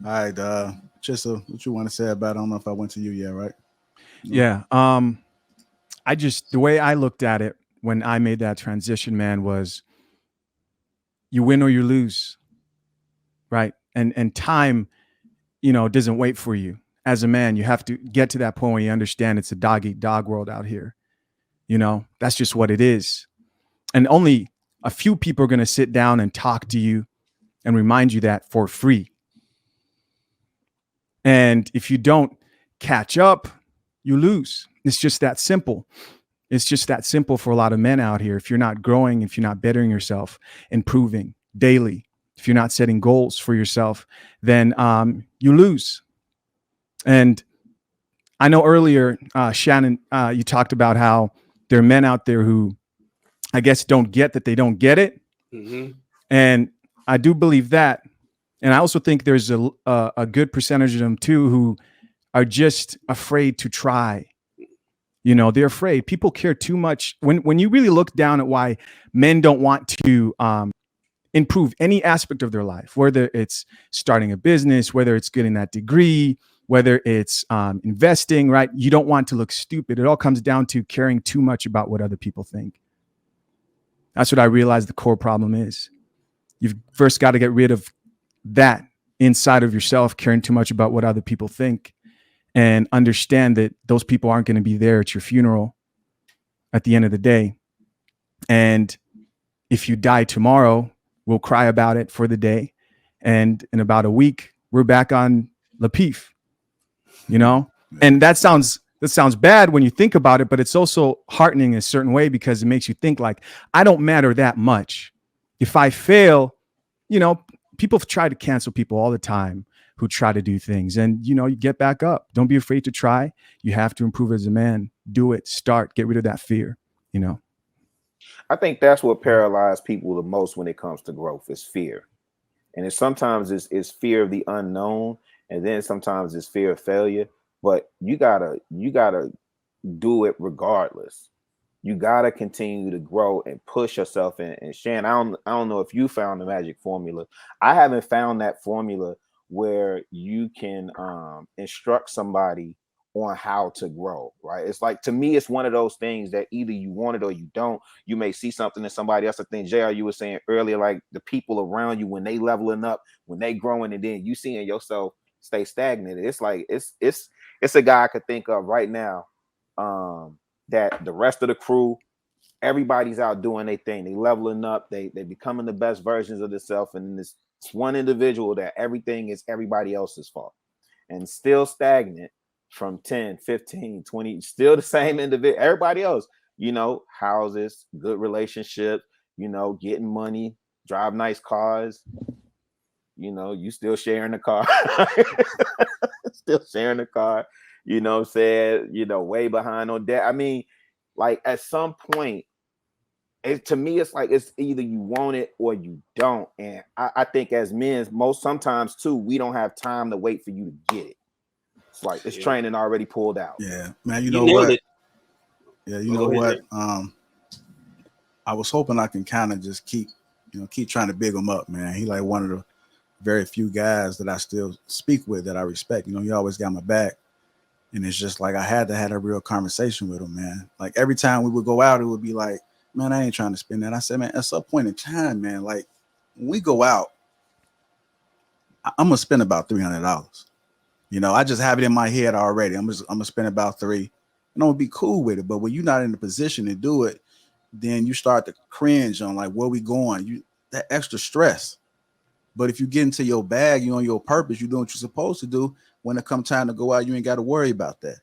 All right, just what you want to say about? I don't know if I went to you yet, right? No. Yeah. I just, the way I looked at it when I made that transition, man, was you win or you lose, right? And time, doesn't wait for you. As a man, you have to get to that point where you understand it's a dog eat dog world out here. That's just what it is. And only a few people are going to sit down and talk to you and remind you that for free. And if you don't catch up, you lose. It's just that simple. It's just that simple for a lot of men out here. If you're not growing, if you're not bettering yourself, improving daily, if you're not setting goals for yourself, then you lose. And I know earlier, Shannon, you talked about how there are men out there who, I guess, don't get that they don't get it. Mm-hmm. And I do believe that. And I also think there's a good percentage of them too who are just afraid to try. They're afraid. People care too much. When you really look down at why men don't want to improve any aspect of their life, whether it's starting a business, whether it's getting that degree, whether it's investing, right? You don't want to look stupid. It all comes down to caring too much about what other people think. That's what I realized the core problem is. You've first got to get rid of that inside of yourself, caring too much about what other people think, and understand that those people aren't going to be there at your funeral at the end of the day. And if you die tomorrow, we'll cry about it for the day. And in about a week, we're back on Lapeef, And that sounds bad when you think about it, but it's also heartening in a certain way because it makes you think like, I don't matter that much. If I fail, people try to cancel people all the time who try to do things, and you get back up. Don't be afraid to try. You have to improve as a man. Do it. Start. Get rid of that fear. I think that's what paralyzes people the most when it comes to growth is fear. And sometimes it's fear of the unknown, and then sometimes it's fear of failure. But you gotta do it regardless. You gotta continue to grow and push yourself. And Shan, I don't know if you found the magic formula. I haven't found that formula where you can instruct somebody on how to grow, right? It's like, to me, it's one of those things that either you want it or you don't. You may see something in somebody else. I think, JR, you were saying earlier, like the people around you, when they leveling up, when they growing, and then you seeing yourself stay stagnant. It's like it's a guy I could think of right now, that the rest of the crew, everybody's out doing their thing. They leveling up. They becoming the best versions of themselves. And this one individual that everything is everybody else's fault, and still stagnant from 10, 15, 20, still the same individual. Everybody else, houses, good relationships, getting money, drive nice cars. You still sharing the car. Still sharing the car. Saying, way behind on debt. I mean, like at some point, to me, it's like it's either you want it or you don't. And I think as men, sometimes too, we don't have time to wait for you to get it. It's like this training already pulled out. Yeah, man. You You know nailed what? it. Yeah, you know what? I was hoping I can kind of just keep trying to big him up, man. He like one of the very few guys that I still speak with that I respect. He always got my back. And it's just like I had to have a real conversation with him, man. Like every time we would go out, it would be like, man, I ain't trying to spend that. I said, man, at some point in time, man, like when we go out, I'm gonna spend about $300. I just have it in my head already. I'm gonna spend about $300, and I'm gonna be cool with it. But when you're not in the position to do it, then you start to cringe on like where we going. That extra stress. But if you get into your bag, you on your purpose, you doing what you're supposed to do. When it comes time to go out, you ain't got to worry about that.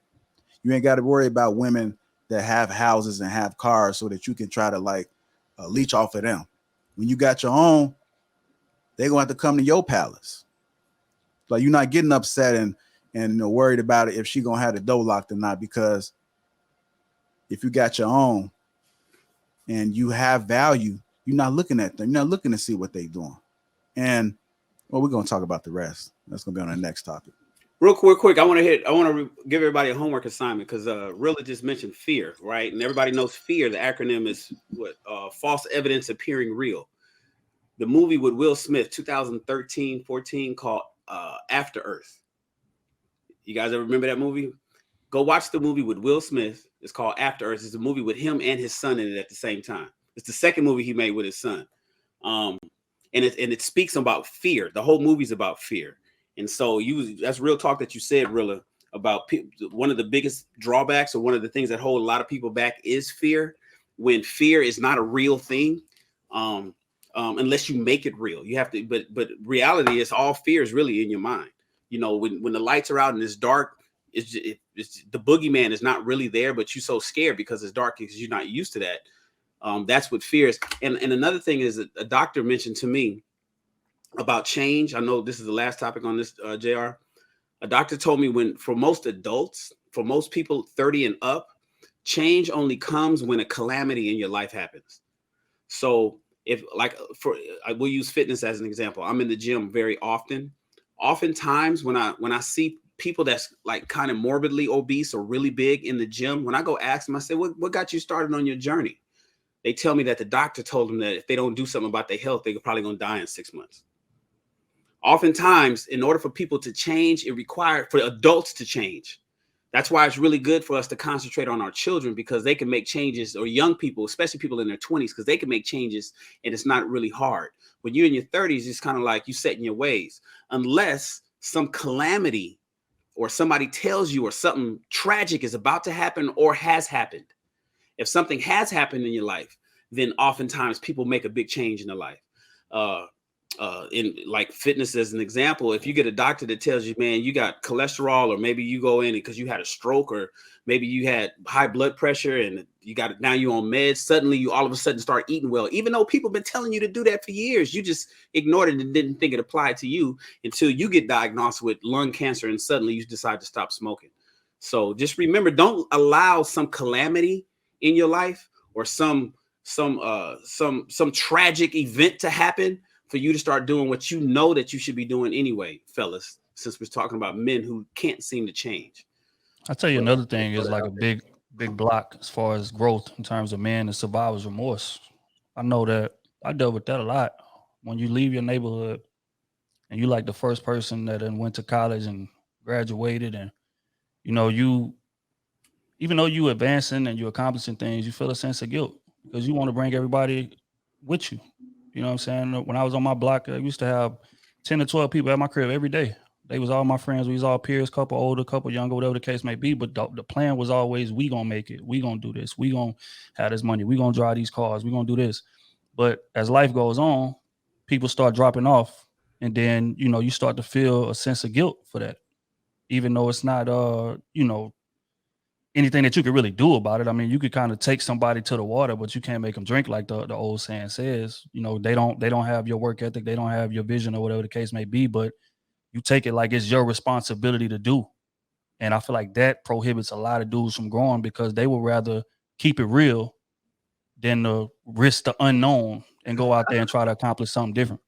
You ain't got to worry about women that have houses and have cars so that you can try to like leech off of them. When you got your own, they're gonna have to come to your palace. Like you're not getting upset and worried about it if she gonna have the door locked or not, because if you got your own and you have value, you're not looking at them. You're not looking to see what they're doing. And well, we're gonna talk about the rest. That's gonna be on the next topic. Real quick. I want to give everybody a homework assignment because Rilla just mentioned fear, right? And everybody knows fear. The acronym is what? False evidence appearing real. The movie with Will Smith, 2013-14, called After Earth. You guys ever remember that movie? Go watch the movie with Will Smith. It's called After Earth. It's a movie with him and his son in it at the same time. It's the second movie he made with his son. And it speaks about fear. The whole movie's about fear. And so that's real talk that you said, Rilla, about one of the biggest drawbacks or one of the things that hold a lot of people back is fear. When fear is not a real thing, unless you make it real. You have to, but reality is all fear is really in your mind. You know, when the lights are out and it's dark, it's the boogeyman is not really there, but you're so scared because it's dark because you're not used to that. That's what fear is. And another thing is that a doctor mentioned to me about change. I know this is the last topic on this, JR. A doctor told me for most adults, for most people 30 and up, change only comes when a calamity in your life happens. So we'll use fitness as an example. I'm in the gym very often. Oftentimes when I see people that's like kind of morbidly obese or really big in the gym, when I go ask them, I say, what got you started on your journey? They tell me that the doctor told them that if they don't do something about their health, they're probably going to die in 6 months. Oftentimes, in order for people to change, it requires for adults to change. That's why it's really good for us to concentrate on our children, because they can make changes, or young people, especially people in their 20s, because they can make changes and it's not really hard. When you're in your 30s, it's kind of like you set in your ways, unless some calamity or somebody tells you or something tragic is about to happen or has happened. If something has happened in your life, then oftentimes people make a big change in their life. In like fitness as an example, if you get a doctor that tells you, man, you got cholesterol, or maybe you go in because you had a stroke, or maybe you had high blood pressure and now you're on meds, suddenly you all of a sudden start eating well, even though people have been telling you to do that for years. You just ignored it and didn't think it applied to you until you get diagnosed with lung cancer and suddenly you decide to stop smoking. So just remember, don't allow some calamity in your life or some tragic event to happen for you to start doing what you know that you should be doing anyway, fellas, since we're talking about men who can't seem to change. I'll tell you another thing is like a big block as far as growth in terms of men and survivor's remorse. I know that I dealt with that a lot. When you leave your neighborhood and you like the first person that then went to college and graduated, and you know, even though you advancing and you accomplishing things, you feel a sense of guilt because you want to bring everybody with you. You know what I'm saying? When I was on my block, I used to have 10 to 12 people at my crib every day. They was all my friends. We was all peers, couple older, couple younger, whatever the case may be. But the plan was always, we going to make it. We going to do this. We going to have this money. We going to drive these cars. We going to do this. But as life goes on, people start dropping off. And then, you know, you start to feel a sense of guilt for that, even though it's not, you know, anything that you could really do about it. I mean, you could kind of take somebody to the water, but you can't make them drink, like the old saying says. You know, they don't have your work ethic, they don't have your vision, or whatever the case may be, but you take it like it's your responsibility to do. And I feel like that prohibits a lot of dudes from growing, because they would rather keep it real than to risk the unknown and go out there and try to accomplish something different.